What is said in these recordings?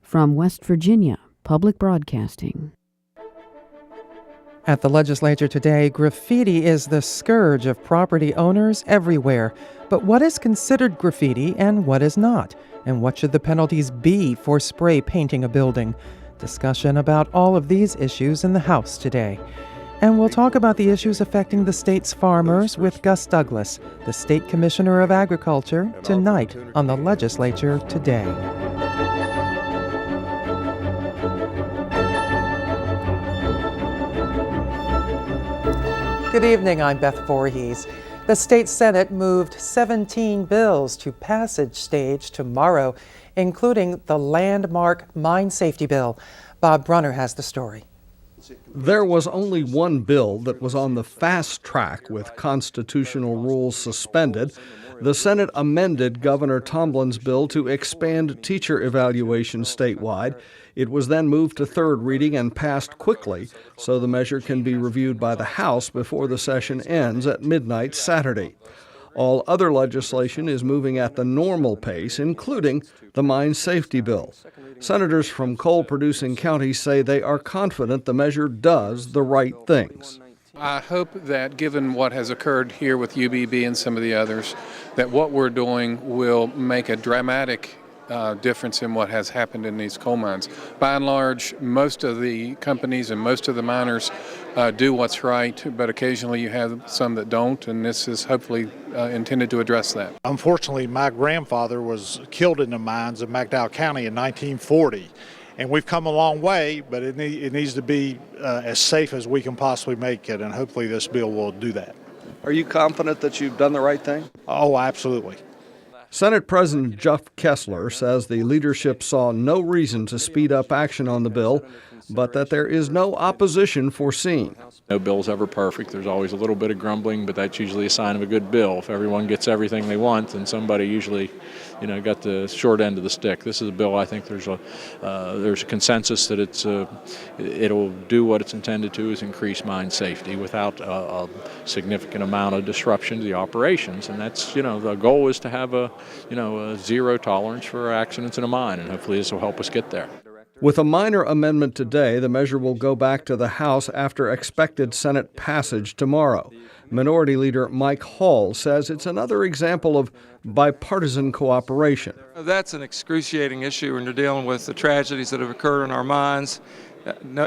From West Virginia Public Broadcasting. At the Legislature today, graffiti is the scourge of property owners everywhere. But what is considered graffiti and what is not? And what should the penalties be for spray painting a building? Discussion about all of these issues in the House today. And we'll talk about the issues affecting the state's farmers with Gus Douglass, the State Commissioner of Agriculture, tonight on the Legislature Today. Good evening, I'm Beth Voorhees. The state Senate moved 17 bills to passage stage tomorrow, including the landmark mine safety bill. Bob Brunner has the story. There was only one bill that was on the fast track with constitutional rules suspended. The Senate amended Governor Tomlin's bill to expand teacher evaluation statewide. It was then moved to third reading and passed quickly, so the measure can be reviewed by the House before the session ends at midnight Saturday. All other legislation is moving at the normal pace, including the mine safety bill. Senators from coal-producing counties say they are confident the measure does the right things. I hope that given what has occurred here with UBB and some of the others, that what we're doing will make a dramatic difference in what has happened in these coal mines. By and large, most of the companies and most of the miners do what's right, but occasionally you have some that don't, and this is hopefully intended to address that. Unfortunately, my grandfather was killed in the mines of McDowell County in 1940, and we've come a long way, but it needs to be as safe as we can possibly make it, and hopefully this bill will do that. Are you confident that you've done the right thing? Oh, absolutely. Senate President Jeff Kessler says the leadership saw no reason to speed up action on the bill, but that there is no opposition foreseen. No bill's ever perfect. There's always a little bit of grumbling, but that's usually a sign of a good bill. If everyone gets everything they want, then somebody usually, got the short end of the stick. This is a bill I think there's a consensus that it'll do what it's intended to, is increase mine safety without a significant amount of disruption to the operations. And that's, the goal is to have a zero tolerance for accidents in a mine, and hopefully this will help us get there. With a minor amendment today, the measure will go back to the House after expected Senate passage tomorrow. Minority Leader Mike Hall says it's another example of bipartisan cooperation. That's an excruciating issue when you're dealing with the tragedies that have occurred in our mines.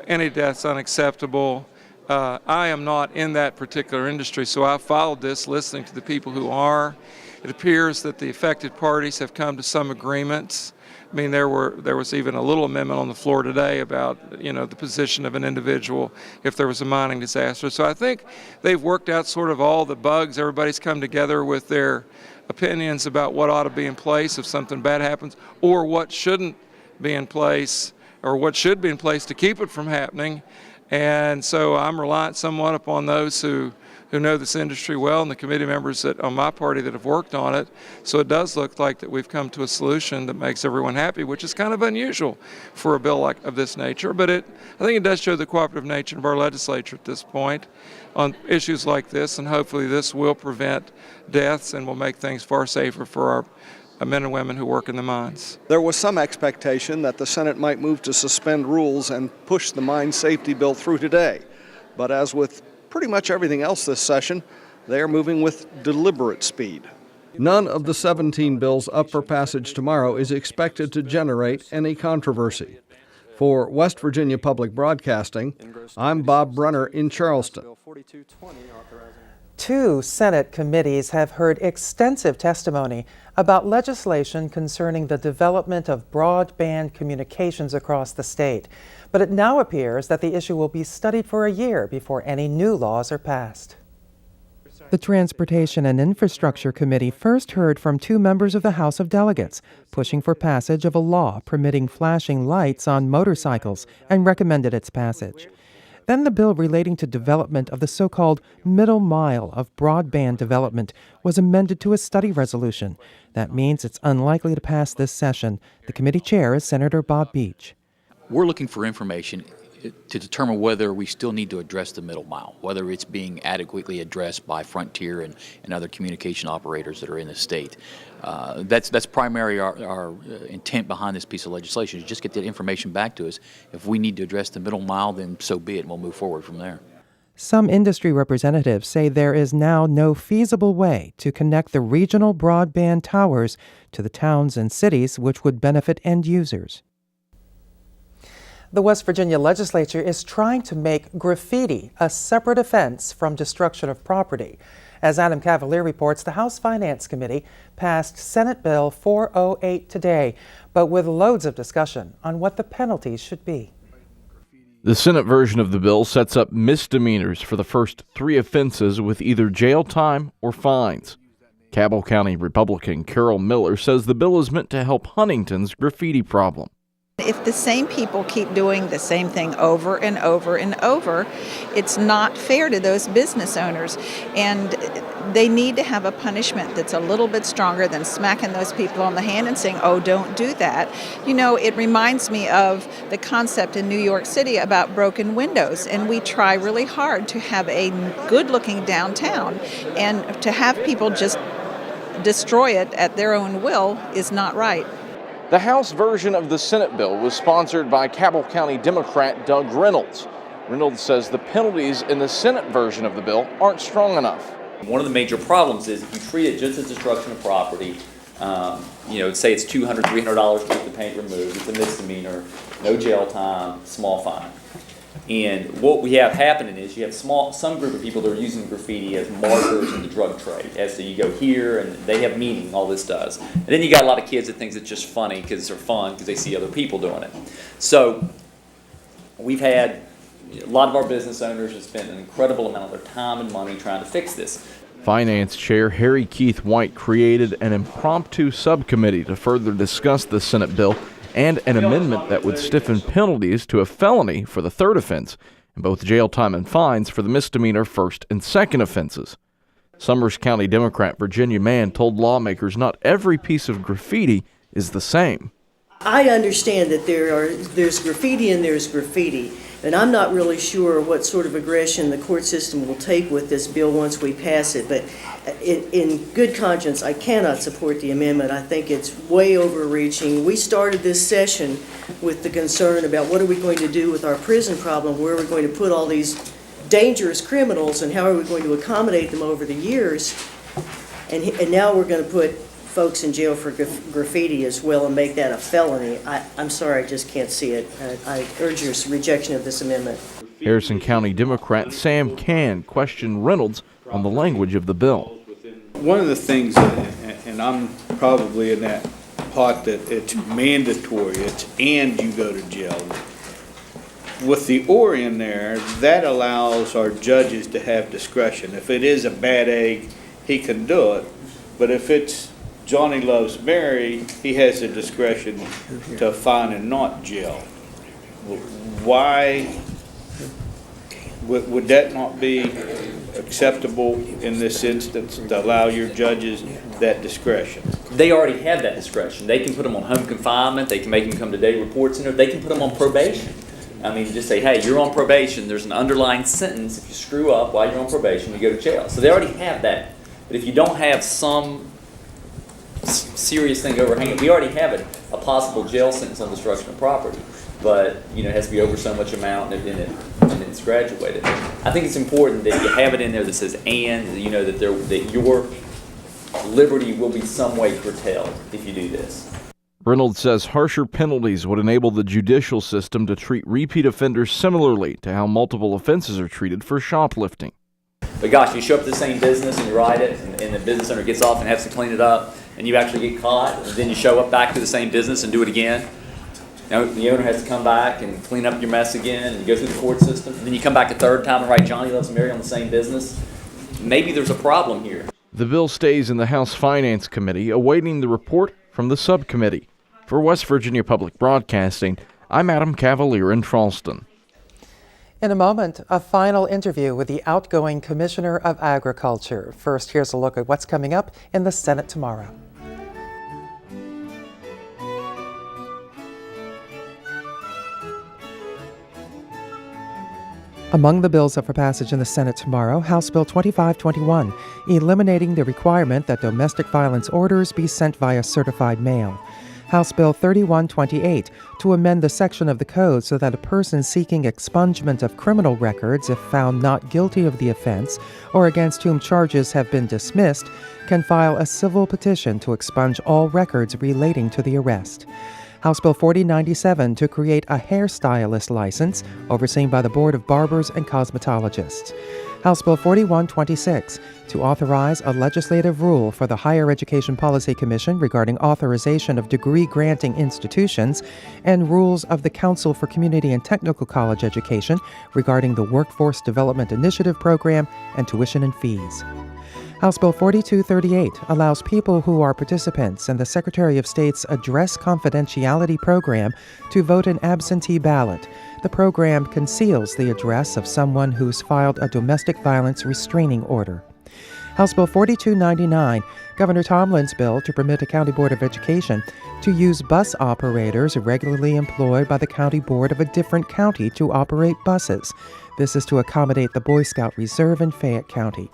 Any death's unacceptable. I am not in that particular industry, so I followed this, listening to the people who are. It appears that the affected parties have come to some agreements. I mean, there was even a little amendment on the floor today about, the position of an individual if there was a mining disaster. So I think they've worked out sort of all the bugs. Everybody's come together with their opinions about what ought to be in place if something bad happens, or what shouldn't be in place, or what should be in place to keep it from happening. And so I'm reliant somewhat upon those who know this industry well, and the committee members on my party that have worked on it. So it does look like that we've come to a solution that makes everyone happy, which is kind of unusual for a bill of this nature. But I think it does show the cooperative nature of our legislature at this point on issues like this, and hopefully this will prevent deaths and will make things far safer for our men and women who work in the mines. There was some expectation that the Senate might move to suspend rules and push the mine safety bill through today. But as with pretty much everything else this session, they are moving with deliberate speed. None of the 17 bills up for passage tomorrow is expected to generate any controversy. For West Virginia Public Broadcasting, I'm Bob Brunner in Charleston. Two Senate committees have heard extensive testimony about legislation concerning the development of broadband communications across the state. But it now appears that the issue will be studied for a year before any new laws are passed. The Transportation and Infrastructure Committee first heard from two members of the House of Delegates, pushing for passage of a law permitting flashing lights on motorcycles, and recommended its passage. Then the bill relating to development of the so-called middle mile of broadband development was amended to a study resolution. That means it's unlikely to pass this session. The committee chair is Senator Bob Beach. We're looking for information to determine whether we still need to address the middle mile, whether it's being adequately addressed by Frontier and other communication operators that are in the state. That's primarily our intent behind this piece of legislation, is just get that information back to us. If we need to address the middle mile, then so be it, and we'll move forward from there. Some industry representatives say there is now no feasible way to connect the regional broadband towers to the towns and cities which would benefit end users. The West Virginia legislature is trying to make graffiti a separate offense from destruction of property. As Adam Cavalier reports, the House Finance Committee passed Senate Bill 408 today, but with loads of discussion on what the penalties should be. The Senate version of the bill sets up misdemeanors for the first 3 offenses with either jail time or fines. Cabell County Republican Carol Miller says the bill is meant to help Huntington's graffiti problem. If the same people keep doing the same thing over and over and over, it's not fair to those business owners. And they need to have a punishment that's a little bit stronger than smacking those people on the hand and saying, oh, don't do that. You know, it reminds me of the concept in New York City about broken windows. And we try really hard to have a good-looking downtown. And to have people just destroy it at their own will is not right. The House version of the Senate bill was sponsored by Cabell County Democrat Doug Reynolds. Reynolds says the penalties in the Senate version of the bill aren't strong enough. One of the major problems is if you treat it just as destruction of property, say it's $200, $300 to get the paint removed, it's a misdemeanor, no jail time, small fine. And what we have happening is you have some group of people that are using graffiti as markers in the drug trade. As so you go here and they have meaning, all this does. And then you got a lot of kids that think it's just funny because they're fun because they see other people doing it. So we've had a lot of our business owners have spent an incredible amount of their time and money trying to fix this. Finance Chair Harry Keith White created an impromptu subcommittee to further discuss the Senate bill and an amendment that would stiffen penalties to a felony for the third offense, and both jail time and fines for the misdemeanor first and second offenses. Summers County Democrat Virginia Mann told lawmakers not every piece of graffiti is the same. I understand that there's graffiti and there's graffiti, and I'm not really sure what sort of aggression the court system will take with this bill once we pass it, but in good conscience, I cannot support the amendment. I think it's way overreaching. We started this session with the concern about what are we going to do with our prison problem, where are we going to put all these dangerous criminals, and how are we going to accommodate them over the years, and now we're going to put folks in jail for graffiti as well and make that a felony. I'm sorry, I just can't see it. I urge your rejection of this amendment. Harrison County Democrat Sam Cann questioned Reynolds on the language of the bill. One of the things, and I'm probably in that part that it's mandatory, it's and you go to jail. With the or in there, that allows our judges to have discretion. If it is a bad egg, he can do it. But if it's Johnny Loves Mary, he has the discretion to fine and not jail. Why would that not be acceptable in this instance, to allow your judges that discretion? They already have that discretion. They can put them on home confinement, they can make them come to day reports, they can put them on probation. I mean, just say, hey, you're on probation, there's an underlying sentence. If you screw up while you're on probation, you go to jail. So they already have that. But if you don't have some serious thing overhanging, we already have a possible jail sentence on destruction of property. But it has to be over so much amount, and then it's graduated. I think it's important that you have it in there that says and, that your liberty will be some way curtailed if you do this. Reynolds says harsher penalties would enable the judicial system to treat repeat offenders similarly to how multiple offenses are treated for shoplifting. But gosh, you show up to the same business and you write it, and the business owner gets off and has to clean it up, and you actually get caught, and then you show up back to the same business and do it again. Now, the owner has to come back and clean up your mess again, and you go through the court system, and then you come back a third time and write Johnny Loves Mary on the same business. Maybe there's a problem here. The bill stays in the House Finance Committee, awaiting the report from the subcommittee. For West Virginia Public Broadcasting, I'm Adam Cavalier in Charleston. In a moment, a final interview with the outgoing Commissioner of Agriculture. First, here's a look at what's coming up in the Senate tomorrow. Among the bills up for passage in the Senate tomorrow, House Bill 2521, eliminating the requirement that domestic violence orders be sent via certified mail. House Bill 3128, to amend the section of the code so that a person seeking expungement of criminal records, if found not guilty of the offense or against whom charges have been dismissed, can file a civil petition to expunge all records relating to the arrest. House Bill 4097, to create a hairstylist license overseen by the Board of Barbers and Cosmetologists. House Bill 4126, to authorize a legislative rule for the Higher Education Policy Commission regarding authorization of degree-granting institutions and rules of the Council for Community and Technical College Education regarding the Workforce Development Initiative Program and tuition and fees. House Bill 4238 allows people who are participants in the Secretary of State's Address Confidentiality Program to vote an absentee ballot. The program conceals the address of someone who's filed a domestic violence restraining order. House Bill 4299, Governor Tomlin's bill to permit a county board of education to use bus operators regularly employed by the county board of a different county to operate buses. This is to accommodate the Boy Scout Reserve in Fayette County.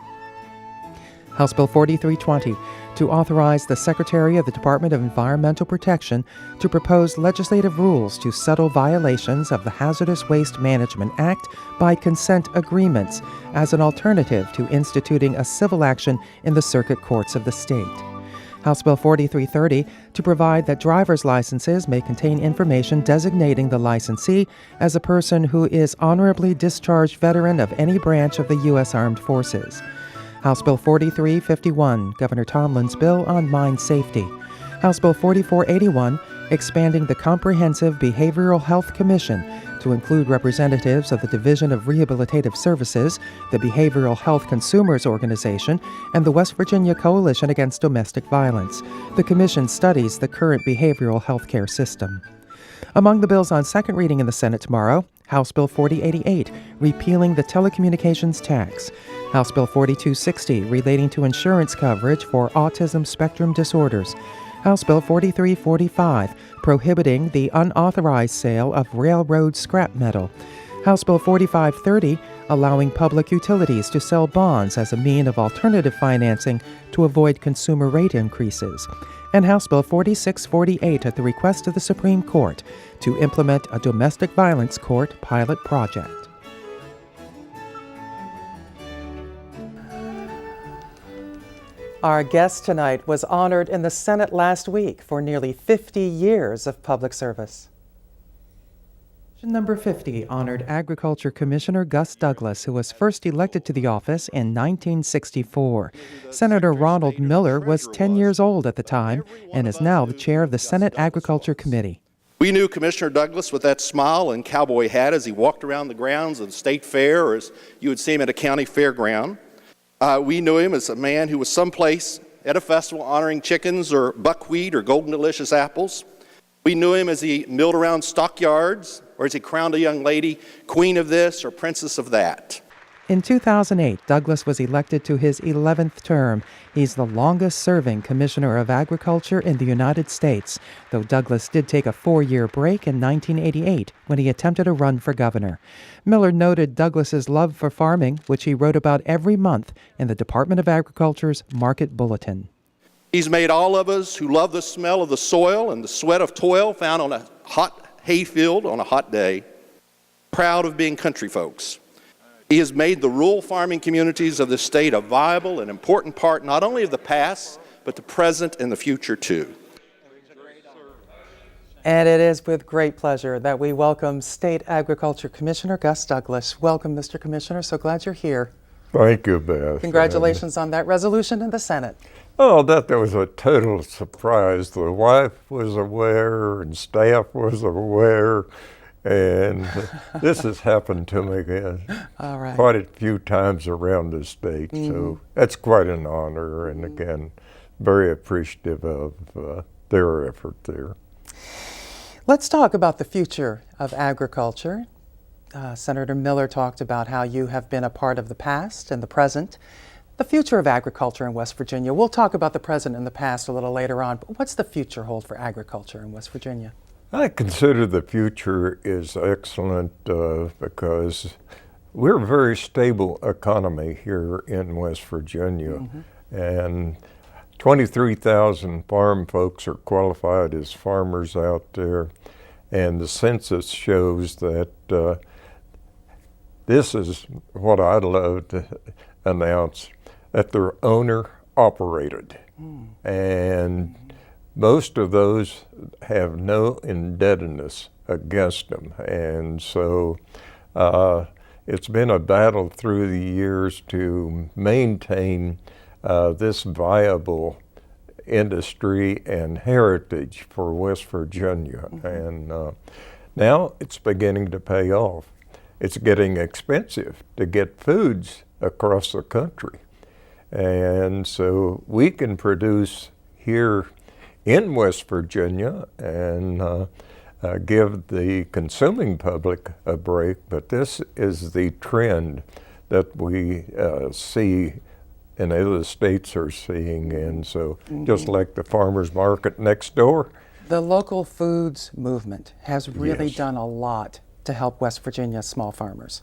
House Bill 4320, to authorize the Secretary of the Department of Environmental Protection to propose legislative rules to settle violations of the Hazardous Waste Management Act by consent agreements as an alternative to instituting a civil action in the circuit courts of the state. House Bill 4330, to provide that driver's licenses may contain information designating the licensee as a person who is honorably discharged veteran of any branch of the U.S. Armed Forces. House Bill 4351, Governor Tomlin's bill on mine safety. House Bill 4481, expanding the Comprehensive Behavioral Health Commission to include representatives of the Division of Rehabilitative Services, the Behavioral Health Consumers Organization, and the West Virginia Coalition Against Domestic Violence. The commission studies the current behavioral health care system. Among the bills on second reading in the Senate tomorrow, House Bill 4088, repealing the telecommunications tax. House Bill 4260, relating to insurance coverage for autism spectrum disorders. House Bill 4345, prohibiting the unauthorized sale of railroad scrap metal. House Bill 4530, allowing public utilities to sell bonds as a means of alternative financing to avoid consumer rate increases. And House Bill 4648, at the request of the Supreme Court, to implement a domestic violence court pilot project. Our guest tonight was honored in the Senate last week for nearly 50 years of public service. Number 50 honored Agriculture Commissioner Gus Douglass, who was first elected to the office in 1964. Senator Ronald Miller was 10 years old at the time and is now the chair of the Senate Agriculture Committee. We knew Commissioner Douglass with that smile and cowboy hat as he walked around the grounds of the state fair, or as you would see him at a county fairground. We knew him as a man who was someplace at a festival honoring chickens or buckwheat or golden delicious apples. We knew him as he milled around stockyards, or as he crowned a young lady queen of this or princess of that. In 2008, Douglass was elected to his 11th term. He's the longest-serving Commissioner of Agriculture in the United States, though Douglass did take a 4-year break in 1988 when he attempted a run for governor. Miller noted Douglass's love for farming, which he wrote about every month in the Department of Agriculture's Market Bulletin. He's made all of us who love the smell of the soil and the sweat of toil found on a hot hayfield on a hot day proud of being country folks. He has made the rural farming communities of the state a viable and important part not only of the past, but the present and the future too. And it is with great pleasure that we welcome State Agriculture Commissioner Gus Douglass. Welcome, Mr. Commissioner. So glad you're here. Thank you, Beth. Congratulations on that resolution in the Senate. Oh, that was a total surprise. The wife was aware and staff was aware. And this has happened to me quite a few times around the state. So that's quite an honor, and again, very appreciative of their effort there. Let's talk about the future of agriculture. Senator Miller talked about how you have been a part of the past and the present. The future of agriculture in West Virginia. We'll talk about the present and the past a little later on, but what's the future hold for agriculture in West Virginia? I consider the future is excellent because we're a very stable economy here in West Virginia, and 23,000 farm folks are qualified as farmers out there, and the census shows that this is what I'd love to announce, that they're owner-operated. And most of those have no indebtedness against them. And so it's been a battle through the years to maintain this viable industry and heritage for West Virginia. And now it's beginning to pay off. It's getting expensive to get foods across the country. And so we can produce here in West Virginia and give the consuming public a break, but this is the trend that we see and other states are seeing. And so just like the farmers market next door. The local foods movement has really done a lot to help West Virginia small farmers.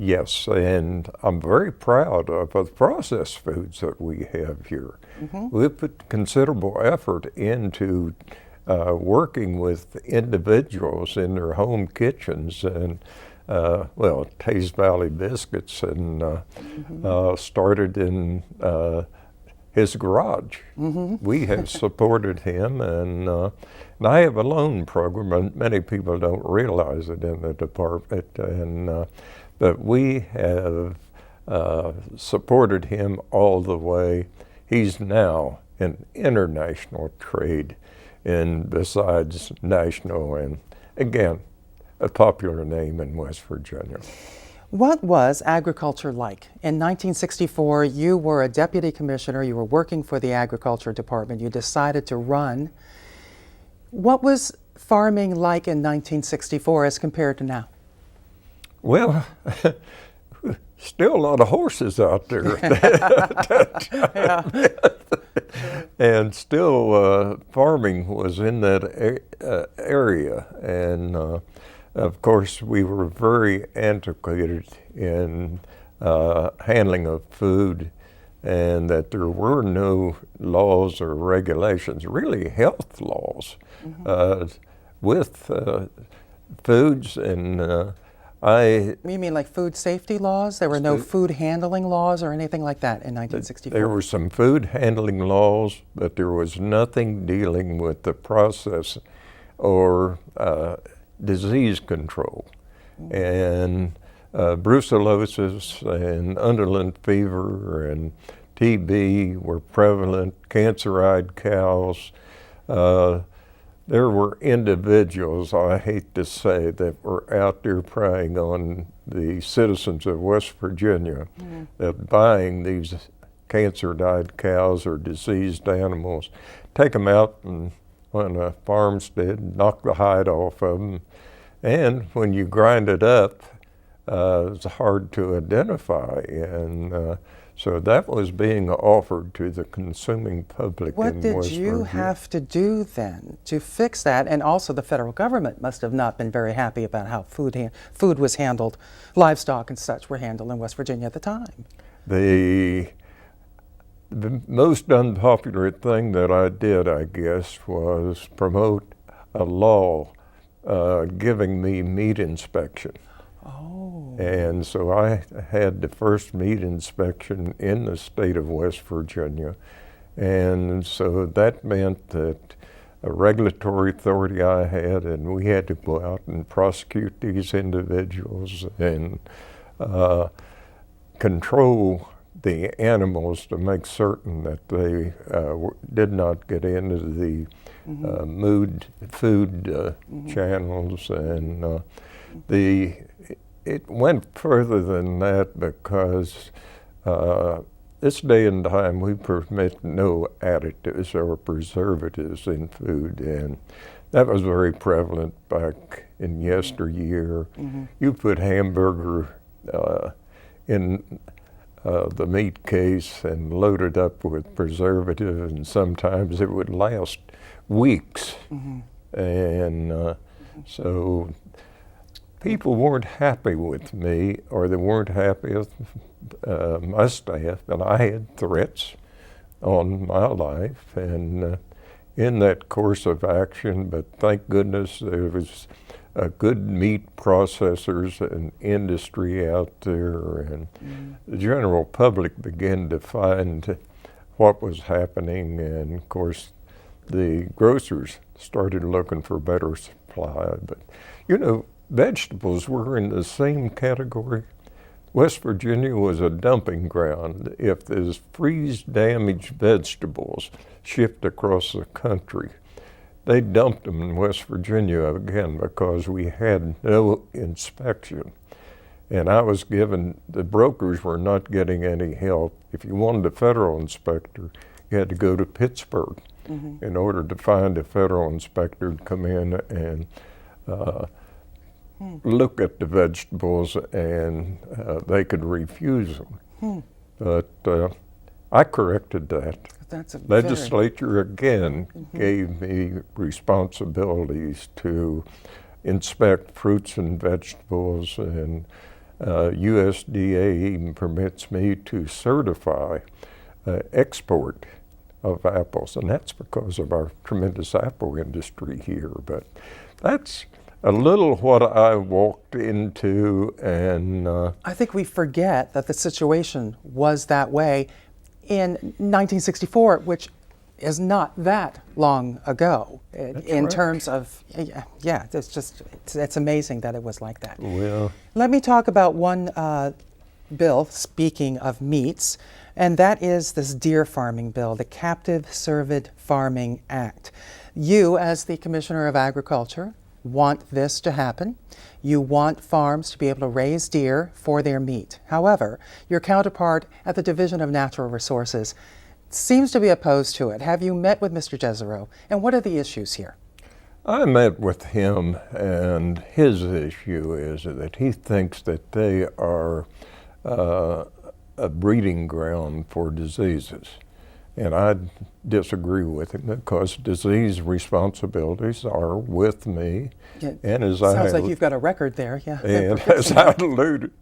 Yes, and I'm very proud of the processed foods that we have here. We've put considerable effort into working with individuals in their home kitchens, and well, Taze Valley Biscuits, and started in his garage. We have supported him, and I have a loan program, and many people don't realize it in the department, and but we have supported him all the way. He's now in international trade, and besides national, and again, a popular name in West Virginia. What was agriculture like? In 1964, you were a deputy commissioner, you were working for the agriculture department, you decided to run. What was farming like in 1964 as compared to now? Well, still a lot of horses out there. And still farming was in that area. And of course, we were very antiquated in handling of food, and that there were no laws or regulations, really health laws, with foods. And You mean like food safety laws? There were no food handling laws or anything like that in 1964? There were some food handling laws, but there was nothing dealing with the process or disease control. And brucellosis and underland fever and TB were prevalent, cancer-eyed cows. There were individuals, I hate to say, that were out there preying on the citizens of West Virginia, that buying these cancer-dyed cows or diseased animals, take them out and on a farmstead, knock the hide off of them, and when you grind it up, it's hard to identify. And so that was being offered to the consuming public in West Virginia. What did you have to do then to fix that? And also the federal government must have not been very happy about how food was handled, livestock and such were handled in West Virginia at the time. The most unpopular thing that I did, I guess, was promote a law giving me meat inspection. And so I had the first meat inspection in the state of West Virginia. And so that meant that a regulatory authority I had, and we had to go out and prosecute these individuals and control the animals to make certain that they did not get into the food channels. And it went further than that because this day and time we permit no additives or preservatives in food, and that was very prevalent back in yesteryear. You put hamburger in the meat case and load it up with preservative, and sometimes it would last weeks. And so people weren't happy with me, or they weren't happy with my staff, and I had threats on my life. And in that course of action, but thank goodness there was good meat processors and industry out there, and the general public began to find what was happening, and of course the grocers started looking for better supply. But you know, vegetables were in the same category. West Virginia was a dumping ground. If there's freeze-damaged vegetables shipped across the country, they dumped them in West Virginia again because we had no inspection. And I was given, the brokers were not getting any help. If you wanted a federal inspector, you had to go to Pittsburgh in order to find a federal inspector to come in and look at the vegetables, and they could refuse them. But I corrected that. That's a Legislature again gave me responsibilities to inspect fruits and vegetables, and USDA even permits me to certify export of apples, and that's because of our tremendous apple industry here. But that's a little what I walked into, and I think we forget that the situation was that way in 1964, which is not that long ago in terms of, yeah, it's amazing that it was like that. Well, let me talk about one bill, speaking of meats, and that is this deer farming bill, the Captive Cervid Farming Act. You, as the Commissioner of Agriculture, want this to happen. You want farms to be able to raise deer for their meat. However, your counterpart at the Division of Natural Resources seems to be opposed to it. Have you met with Mr. Jezero, and what are the issues here? I met with him, and his issue is that he thinks that they are a breeding ground for diseases. And I disagree with him because disease responsibilities are with me. Yeah, and as sounds like you've got a record there, yeah. And as I alluded,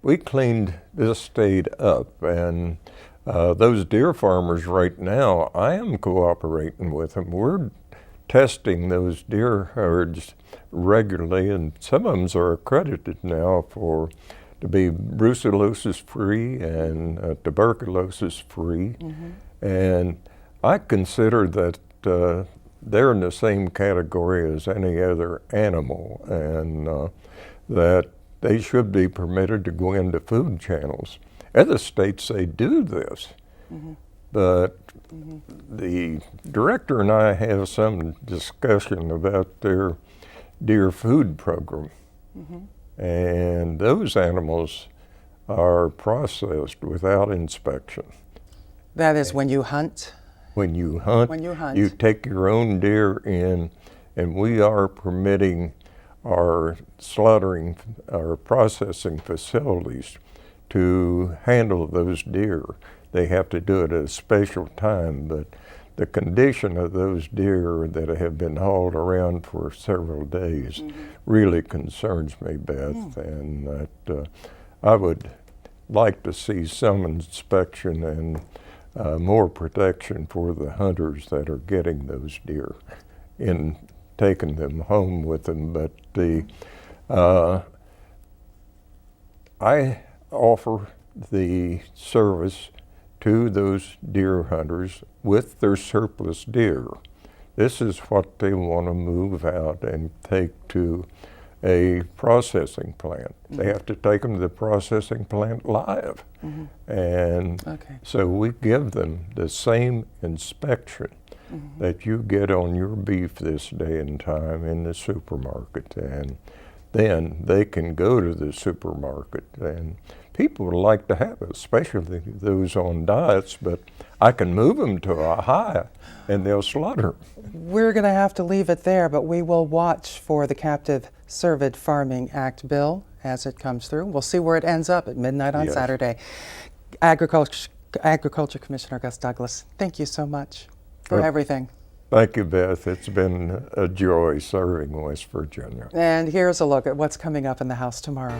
we cleaned this state up, and those deer farmers right now, I am cooperating with them. We're testing those deer herds regularly, and some of them are accredited now to be brucellosis free and tuberculosis free. And I consider that they're in the same category as any other animal, and that they should be permitted to go into food channels. Other states, they do this, but the director and I have some discussion about their deer food program. And those animals are processed without inspection. That is when you hunt? When you hunt, you take your own deer in, and we are permitting our slaughtering, our processing facilities to handle those deer. They have to do it at a special time, but the condition of those deer that have been hauled around for several days really concerns me, Beth, and that I would like to see some inspection and more protection for the hunters that are getting those deer in taking them home with them. But I offer the service to those deer hunters with their surplus deer. This is what they want to move out and take to a processing plant. They have to take them to the processing plant live. And so we give them the same inspection that you get on your beef this day and time in the supermarket. And then they can go to the supermarket, and people would like to have it, especially those on diets, but I can move them to a high and they'll slaughter. We're going to have to leave it there, but we will watch for the Captive Cervid Farming Act bill as it comes through. We'll see where it ends up at midnight on Saturday. Agriculture Commissioner Gus Douglass, thank you so much for everything. Thank you, Beth. It's been a joy serving West Virginia. And here's a look at what's coming up in the House tomorrow.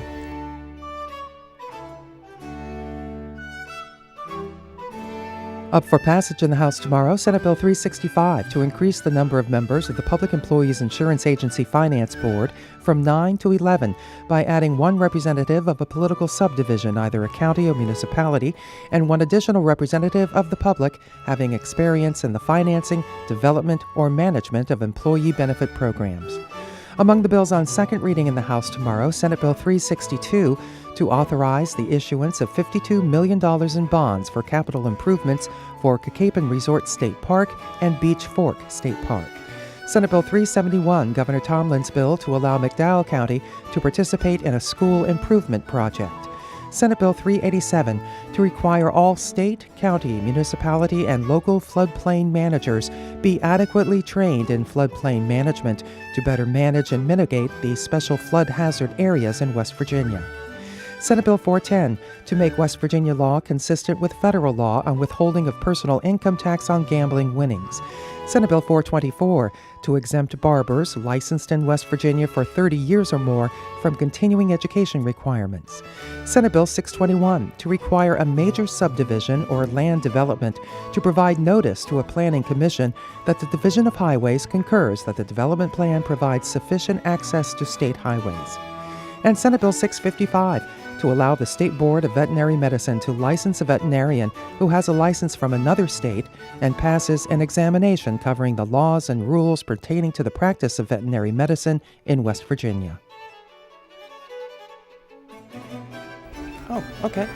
Up for passage in the House tomorrow, Senate Bill 365 to increase the number of members of the Public Employees Insurance Agency Finance Board from 9 to 11 by adding one representative of a political subdivision, either a county or municipality, and one additional representative of the public having experience in the financing, development, or management of employee benefit programs. Among the bills on second reading in the House tomorrow, Senate Bill 362 to authorize the issuance of $52 million in bonds for capital improvements for Cacapen Resort State Park and Beach Fork State Park. Senate Bill 371, Governor Tomlin's bill to allow McDowell County to participate in a school improvement project. Senate Bill 387 to require all state, county, municipality, and local floodplain managers be adequately trained in floodplain management to better manage and mitigate the special flood hazard areas in West Virginia. Senate Bill 410 to make West Virginia law consistent with federal law on withholding of personal income tax on gambling winnings. Senate Bill 424 to exempt barbers licensed in West Virginia for 30 years or more from continuing education requirements. Senate Bill 621 to require a major subdivision or land development to provide notice to a planning commission that the Division of Highways concurs that the development plan provides sufficient access to state highways. And Senate Bill 655 to allow the State Board of Veterinary Medicine to license a veterinarian who has a license from another state and passes an examination covering the laws and rules pertaining to the practice of veterinary medicine in West Virginia. Oh, okay.